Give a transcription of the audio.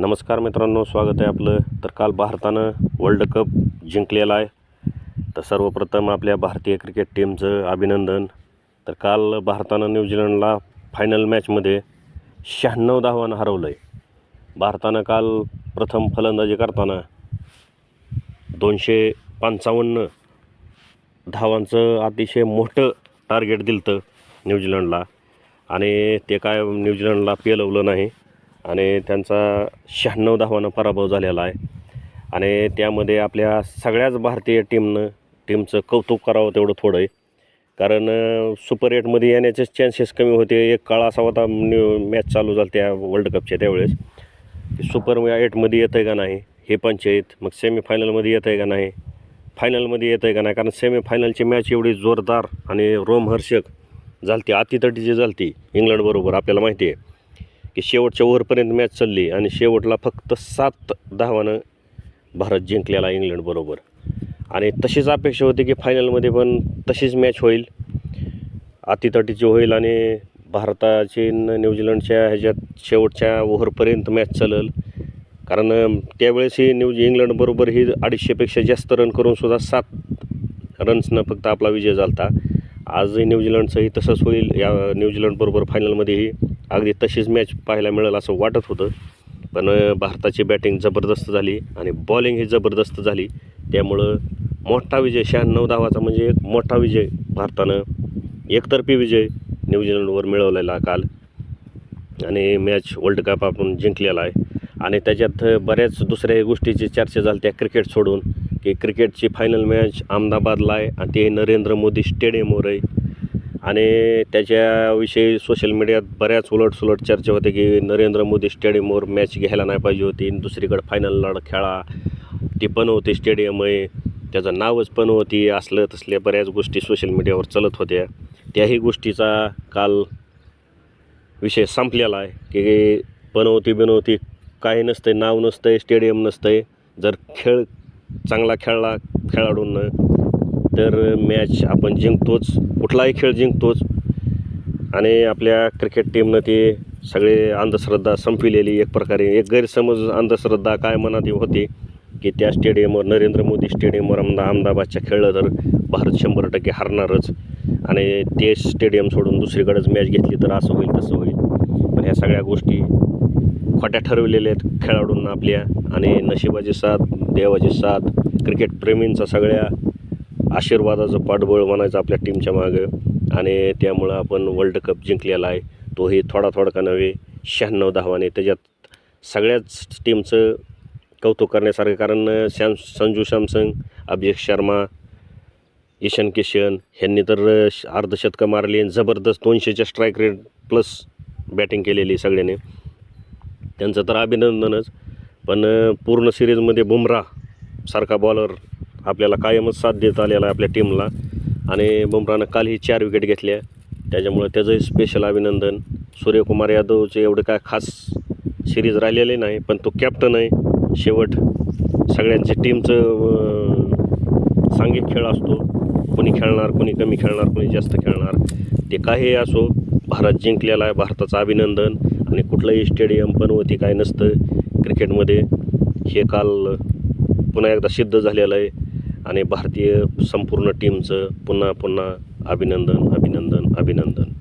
नमस्कार मित्रांनो, स्वागत आहे आपलं. तर काल भारतानं वर्ल्ड कप जिंकलेला आहे. तर सर्वप्रथम आपल्या भारतीय क्रिकेट टीमचं अभिनंदन. तर काल भारतानं न्यूझीलंडला फायनल मॅचमध्ये 96 धावांना हरवलं आहे. भारतानं काल प्रथम फलंदाजी करताना 255 धावांचं अतिशय मोठं टार्गेट दिलं होतं न्यूझीलंडला, आणि ते काय न्यूझीलंडला पेलवलं नाही आणि त्यांचा 96 धावांना पराभव झालेला आहे. आणि त्यामध्ये आपल्या सगळ्याच भारतीय टीमचं कौतुक करावं तेवढं थोडं आहे. कारण सुपर 8मध्ये येण्याचे चान्सेस कमी होते. एक काळ असा होता मॅच चालू झाली त्या वर्ल्ड कपच्या त्यावेळेस की सुपर 8मध्ये येतं आहे का नाही हे पंचायत, मग सेमीफायनलमध्ये येतं आहे का नाही, फायनलमध्ये येतं आहे का नाही. कारण सेमीफायनलची मॅच एवढी जोरदार आणि रोमहर्षक झाली, अतितटीची झाली इंग्लंडबरोबर. आपल्याला माहिती आहे की शेवटच्या ओव्हरपर्यंत मॅच चालली आणि शेवटला फक्त 7 धावानं भारत जिंकलेला इंग्लंडबरोबर. आणि तशीच अपेक्षा होती की फायनलमध्ये पण तशीच मॅच होईल, अतितटीची होईल आणि भारताची न्यूझीलंडच्या ह्याच्यात शेवटच्या ओव्हरपर्यंत मॅच चालेल. कारण त्यावेळेस ही इंग्लंडबरोबर ही 250पेक्षा जास्त रन करूनसुद्धा 7 रन्सनं फक्त आपला विजय झाला. आजही न्यूझीलंडचंही तसंच होईल. या न्यूझीलंडबरोबर फायनलमध्येही अगदी तशीच मॅच पाहायला मिळेल असं वाटत होतं. पण भारताची बॅटिंग जबरदस्त झाली आणि बॉलिंग ही जबरदस्त झाली. त्यामुळं मोठा विजय, 96 धावाचा म्हणजे एक मोठा विजय भारतानं, एकतर्फी विजय न्यूझीलंडवर मिळवलेला काल. आणि मॅच वर्ल्ड कप आपण जिंकलेला आहे. आणि त्याच्यात बऱ्याच दुसऱ्या गोष्टीची चर्चा झाली त्या क्रिकेट सोडून, की क्रिकेटची फायनल मॅच अहमदाबादला आहे आणि ते नरेंद्र मोदी स्टेडियमवर आहे. आणि त्याच्याविषयी सोशल मीडियात बऱ्याच उलटसुलट चर्चा होते की नरेंद्र मोदी स्टेडियमवर मॅच घ्यायला नाही पाहिजे होती, दुसरीकडे फायनल खेळा, ती पण होती स्टेडियम आहे, त्याचं नावच पण होती, असलं तसल्या बऱ्याच गोष्टी सोशल मीडियावर चालत होत्या. त्याही गोष्टीचा काल विषय संपलेला आहे की पनवती बिनवती काही नसतं, नाव नसतं, स्टेडियम नसतं. जर खेळ चांगला खेळला खेळाडूंना तर मॅच आपण जिंकतोच, कुठलाही खेळ जिंकतोच. आणि आपल्या क्रिकेट टीमनं ते सगळे अंधश्रद्धा संपविलेली, एक प्रकारे एक गैरसमज अंधश्रद्धा काय मनात होती की त्या स्टेडियमवर, नरेंद्र मोदी स्टेडियमवर अहमदाबादच्या खेळलं तर भारत 100% हरणारच आणि ते स्टेडियम सोडून दुसरीकडेच मॅच घेतली तर असं होईल तसं होईल. पण ह्या सगळ्या गोष्टी खोट्या ठरवलेल्या आहेत खेळाडूंना आपल्या. आणि नशिबाची साथ, देवाची साथ, क्रिकेट प्रेमींचा सगळ्या आशीर्वादाचं पाठबळ म्हणायचं आपल्या टीमच्या मागं. आणि त्यामुळं आपण वर्ल्ड कप जिंकलेला आहे, तोही थोडा का नव्हे 96 धावाने. त्याच्यात सगळ्याच टीमचं कौतुक करण्यासारखं. कारण संजू सॅमसन, अभिषेक शर्मा, ईशान किशन ह्यांनी तर अर्धशतकं मारली, जबरदस्त 200च्या स्ट्राईक रेट प्लस बॅटिंग केलेली सगळ्यांनी, त्यांचं तर अभिनंदनच. पण पूर्ण सिरीजमध्ये बुमराह सारखा बॉलर आपल्याला कायमच साथ देत आलेला आहे आपल्या टीमला. आणि बुमराहनं कालही 4 विकेट घेतल्या, त्याच्यामुळे त्याचंही स्पेशल अभिनंदन. सूर्यकुमार यादवचे एवढे काय खास सिरीज राहिलेले नाही, पण तो कॅप्टन आहे. शेवट सगळ्यांची टीमचं सांघिक खेळ असतो, कोणी खेळणार, कोणी कमी खेळणार, कोणी जास्त खेळणार, ते काही असो. भारत जिंकलेला आहे, भारताचं अभिनंदन. आणि कुठलंही स्टेडियम पण होती काय नसतं क्रिकेटमध्ये, हे काल पुन्हा एकदा सिद्ध झालेलं आहे. आणि भारतीय संपूर्ण टीमचं पुन्हा अभिनंदन.